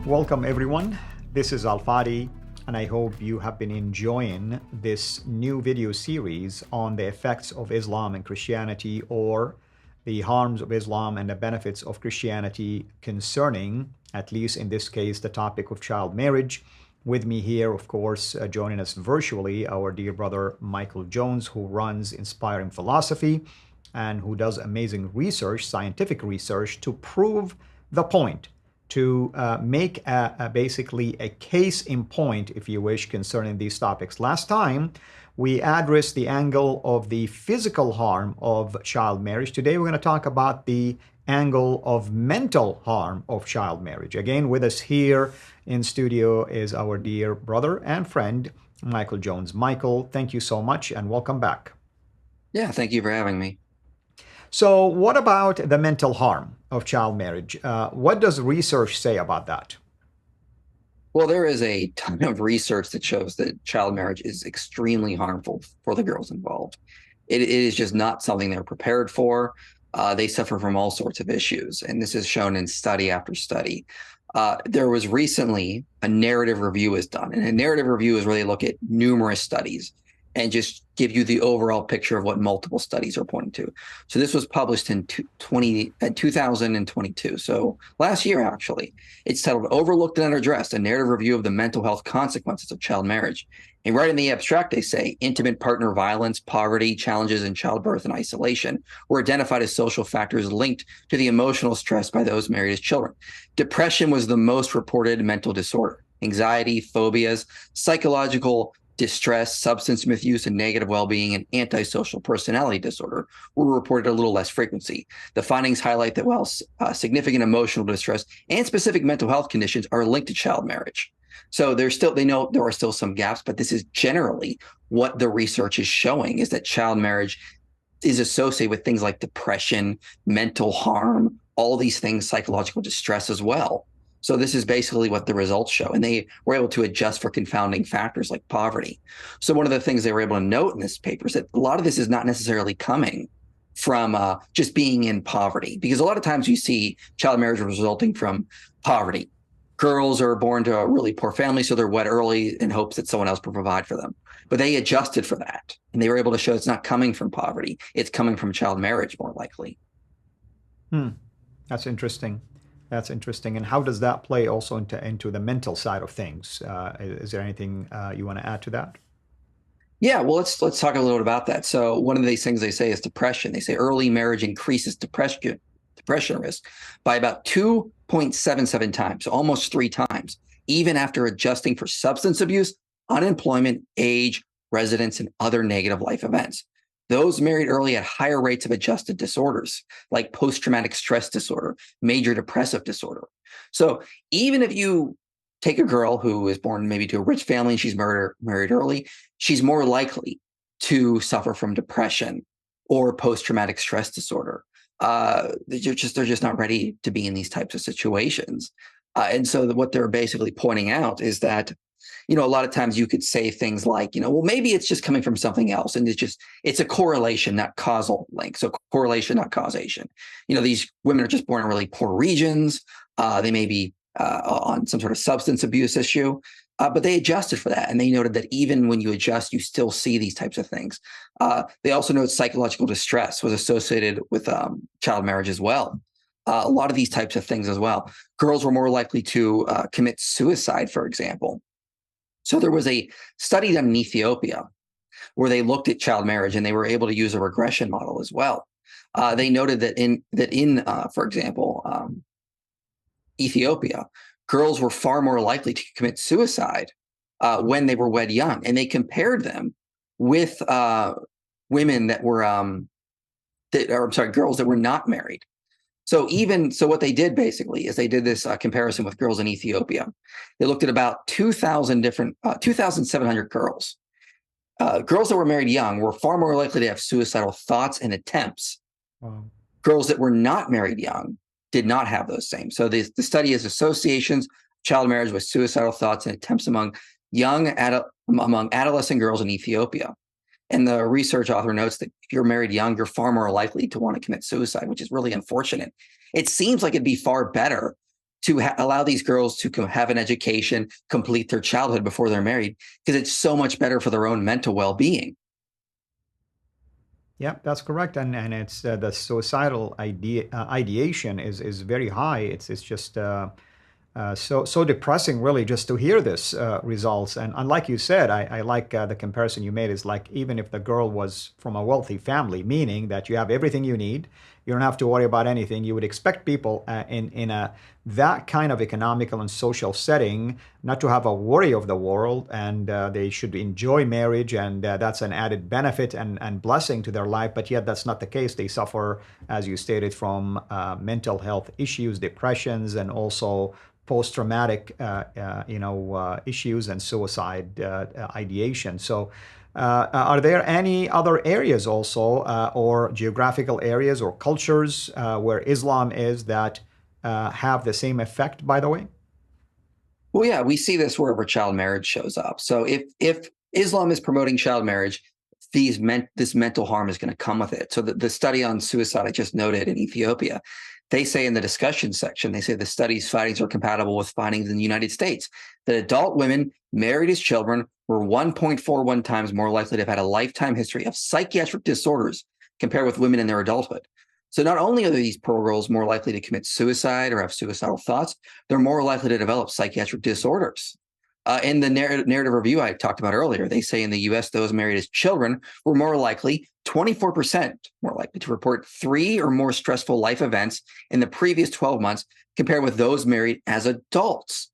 Welcome everyone, this is Fadi, and I hope you have been enjoying this new video series on the effects of Islam and Christianity, or the harms of Islam and the benefits of Christianity concerning, at least in this case, the topic of child marriage. With me here, of course, joining us virtually, our dear brother Michael Jones, who runs Inspiring Philosophy and who does amazing research, scientific research, to prove the point, to make basically a case in point, if you wish, concerning these topics. Last time, we addressed the angle of the physical harm of child marriage. Today, we're going to talk about the angle of mental harm of child marriage. Again, with us here in studio is our dear brother and friend, Michael Jones. Michael, thank you so much and welcome back. Yeah, thank you for having me. So what about the mental harm of child marriage? What does research say about that? Well, there is a ton of research that shows that child marriage is extremely harmful for the girls involved. It is just not something they're prepared for. They suffer from all sorts of issues, and this is shown in study after study. There was recently a narrative review was done, and a narrative review is where they look at numerous studies and just give you the overall picture of what multiple studies are pointing to. So this was published in 2022. So last year, actually. It's titled Overlooked and Underaddressed, a narrative review of the mental health consequences of child marriage. And right in the abstract, they say intimate partner violence, poverty, challenges in childbirth, and isolation were identified as social factors linked to the emotional stress by those married as children. Depression was the most reported mental disorder. Anxiety, phobias, psychological distress, substance misuse, and negative well-being, and antisocial personality disorder were reported at a little less frequency. The findings highlight that while significant emotional distress and specific mental health conditions are linked to child marriage. So they know there are still some gaps, but this is generally what the research is showing, is that child marriage is associated with things like depression, mental harm, all these things, psychological distress as well. So this is basically what the results show. And they were able to adjust for confounding factors like poverty. So one of the things they were able to note in this paper is that a lot of this is not necessarily coming from just being in poverty, because a lot of times you see child marriage resulting from poverty. Girls are born to a really poor family, so they're wed early in hopes that someone else will provide for them. But they adjusted for that, and they were able to show it's not coming from poverty. It's coming from child marriage, more likely. That's interesting. That's interesting. And how does that play also into the mental side of things? Is there anything you want to add to that? Yeah, well, let's talk a little bit about that. So one of these things they say is depression. They say early marriage increases depression risk by about 2.77 times, so almost 3 times, even after adjusting for substance abuse, unemployment, age, residence, and other negative life events. Those married early had higher rates of adjusted disorders like post-traumatic stress disorder, major depressive disorder. So even if you take a girl who is born maybe to a rich family and she's married early, she's more likely to suffer from depression or post-traumatic stress disorder. They're just not ready to be in these types of situations. And so what they're basically pointing out is that, a lot of times you could say things like, well, maybe it's just coming from something else. And it's a correlation, not causal link. So correlation, not causation. These women are just born in really poor regions. They may be on some sort of substance abuse issue, but they adjusted for that. And they noted that even when you adjust, you still see these types of things. They also note psychological distress was associated with child marriage as well. A lot of these types of things as well. Girls were more likely to commit suicide, for example. So there was a study done in Ethiopia where they looked at child marriage, and they were able to use a regression model as well. They noted that for example, Ethiopia, girls were far more likely to commit suicide when they were wed young, and they compared them with women that were girls that were not married. So what they did basically is they did this comparison with girls in Ethiopia. They looked at about 2,700 girls. Girls that were married young were far more likely to have suicidal thoughts and attempts. Wow. Girls that were not married young did not have those same. So the study is associations of child marriage with suicidal thoughts and attempts among adolescent girls in Ethiopia. And the research author notes that if you're married young, you're far more likely to want to commit suicide, which is really unfortunate. It seems like it'd be far better to allow these girls to have an education, complete their childhood before they're married, because it's so much better for their own mental well-being. Yeah, that's correct, and it's the suicidal ideation is very high. It's just so depressing, really, just to hear this results. And like you said, I like the comparison you made. Is like, even if the girl was from a wealthy family, meaning that you have everything you need, you don't have to worry about anything. You would expect people in a that kind of economical and social setting not to have a worry of the world, and they should enjoy marriage, and that's an added benefit and blessing to their life. But yet that's not the case. They suffer, as you stated, from mental health issues, depressions, and also post-traumatic issues and suicide ideation. So are there any other areas also, or geographical areas or cultures where Islam is that have the same effect, by the way? Well, yeah, we see this wherever child marriage shows up. So if Islam is promoting child marriage, this mental harm is going to come with it. So the study on suicide I just noted in Ethiopia, they say in the discussion section, they say the study's findings are compatible with findings in the United States that adult women married as children were 1.41 times more likely to have had a lifetime history of psychiatric disorders compared with women in their adulthood. So not only are these poor girls more likely to commit suicide or have suicidal thoughts, they're more likely to develop psychiatric disorders. In the narrative review I talked about earlier, they say in the U.S., those married as children were more likely, 24% more likely to report 3 or more stressful life events in the previous 12 months compared with those married as adults.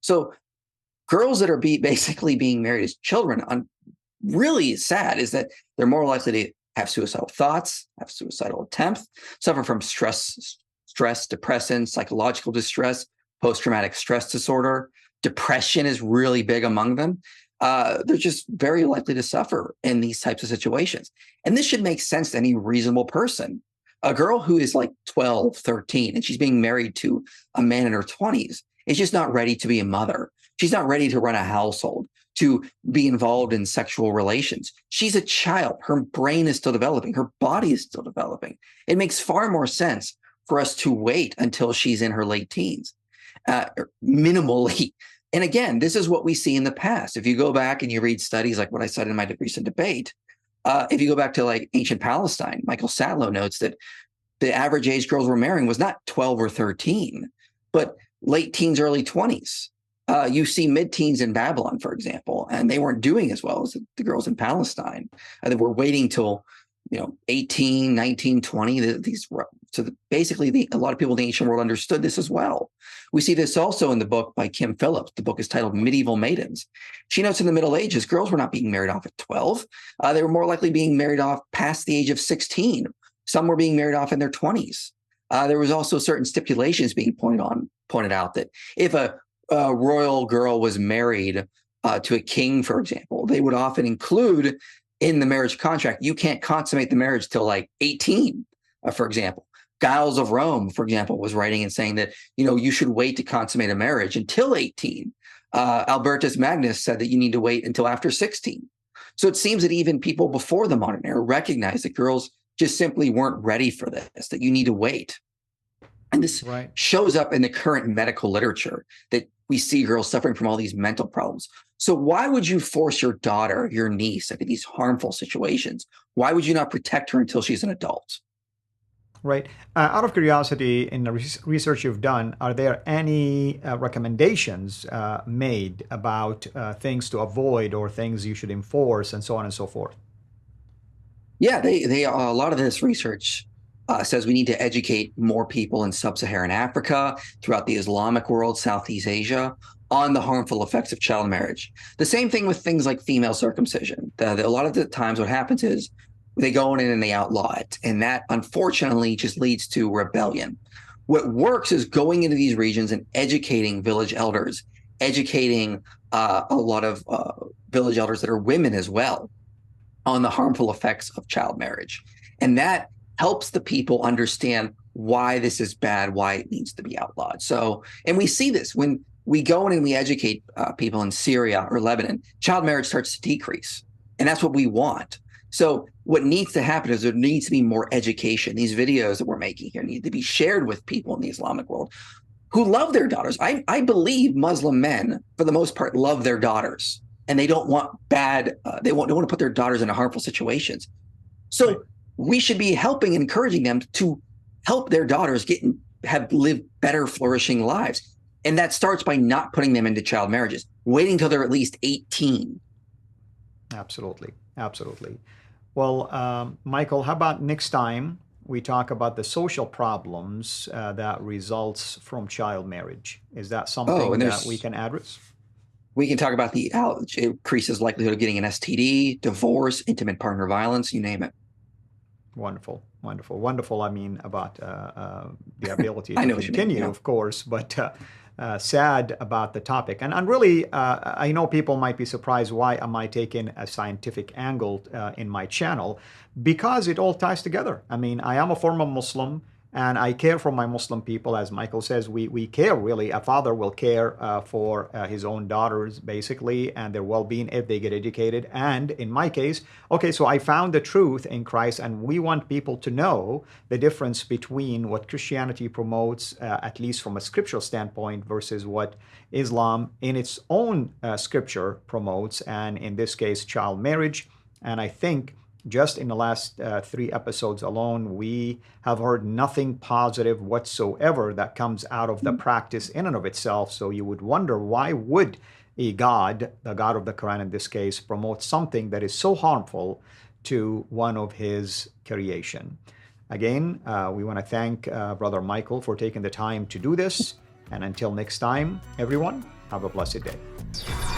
So girls that are basically being married as children, really sad is that they're more likely to have suicidal thoughts, have suicidal attempts, suffer from stress, depression, psychological distress, post-traumatic stress disorder. Depression is really big among them. They're just very likely to suffer in these types of situations. And this should make sense to any reasonable person. A girl who is like 12, 13, and she's being married to a man in her 20s is just not ready to be a mother. She's not ready to run a household, to be involved in sexual relations. She's a child. Her brain is still developing. Her body is still developing. It makes far more sense for us to wait until she's in her late teens, minimally. And again, this is what we see in the past. If you go back and you read studies like what I cited in my recent debate, if you go back to like ancient Palestine, Michael Satlow notes that the average age girls were marrying was not 12 or 13, but late teens, early 20s. You see mid-teens in Babylon, for example, and they weren't doing as well as the girls in Palestine. They were waiting till 18, 19, 20. Basically, a lot of people in the ancient world understood this as well. We see this also in the book by Kim Phillips. The book is titled Medieval Maidens. She notes in the Middle Ages, girls were not being married off at 12. They were more likely being married off past the age of 16. Some were being married off in their 20s. There was also certain stipulations being pointed out that if a royal girl was married to a king, for example, they would often include in the marriage contract, you can't consummate the marriage till like 18, for example. Giles of Rome, for example, was writing and saying that, you should wait to consummate a marriage until 18. Albertus Magnus said that you need to wait until after 16. So it seems that even people before the modern era recognized that girls just simply weren't ready for this, that you need to wait. And this shows up in the current medical literature that we see girls suffering from all these mental problems. So why would you force your daughter, your niece, into these harmful situations? Why would you not protect her until she's an adult? Right. Out of curiosity, in the research you've done, are there any recommendations made about things to avoid or things you should enforce and so on and so forth? Yeah, they a lot of this research says we need to educate more people in sub-Saharan Africa, throughout the Islamic world, Southeast Asia, on the harmful effects of child marriage. The same thing with things like female circumcision. A lot of the times what happens is they go in and they outlaw it. And that, unfortunately, just leads to rebellion. What works is going into these regions and educating village elders, educating a lot of village elders that are women as well on the harmful effects of child marriage. And that helps the people understand why this is bad, why it needs to be outlawed. So, and we see this when we go in and we educate people in Syria or Lebanon, child marriage starts to decrease. And that's what we want. So what needs to happen is there needs to be more education. These videos that we're making here need to be shared with people in the Islamic world who love their daughters. I believe Muslim men, for the most part, love their daughters, and they don't want bad. They don't want to put their daughters into harmful situations. So Right. we should be helping, encouraging them to help their daughters live better, flourishing lives. And that starts by not putting them into child marriages, waiting till they're at least 18. Absolutely. Absolutely. Well, Michael, how about next time we talk about the social problems that results from child marriage? Is that Oh, something and that we can address? we can talk about how it increases likelihood of getting an STD, divorce, intimate partner violence, you name it. Wonderful, wonderful, wonderful. I mean, about the ability I to know what you mean, continue, yeah. of course, but sad about the topic. And really, I know people might be surprised, why am I taking a scientific angle in my channel? Because it all ties together. I mean, I am a former Muslim, and I care for my Muslim people. As Michael says, we care, really. A father will care for his own daughters, basically, and their well-being if they get educated. And in my case, okay, so I found the truth in Christ, and we want people to know the difference between what Christianity promotes, at least from a scriptural standpoint, versus what Islam in its own scripture promotes, and in this case, child marriage. And I think just in the last 3 episodes alone, we have heard nothing positive whatsoever that comes out of the practice in and of itself. So you would wonder, why would a God, the God of the Quran in this case, promote something that is so harmful to one of his creation? Again, we want to thank Brother Michael for taking the time to do this. And until next time, everyone, have a blessed day.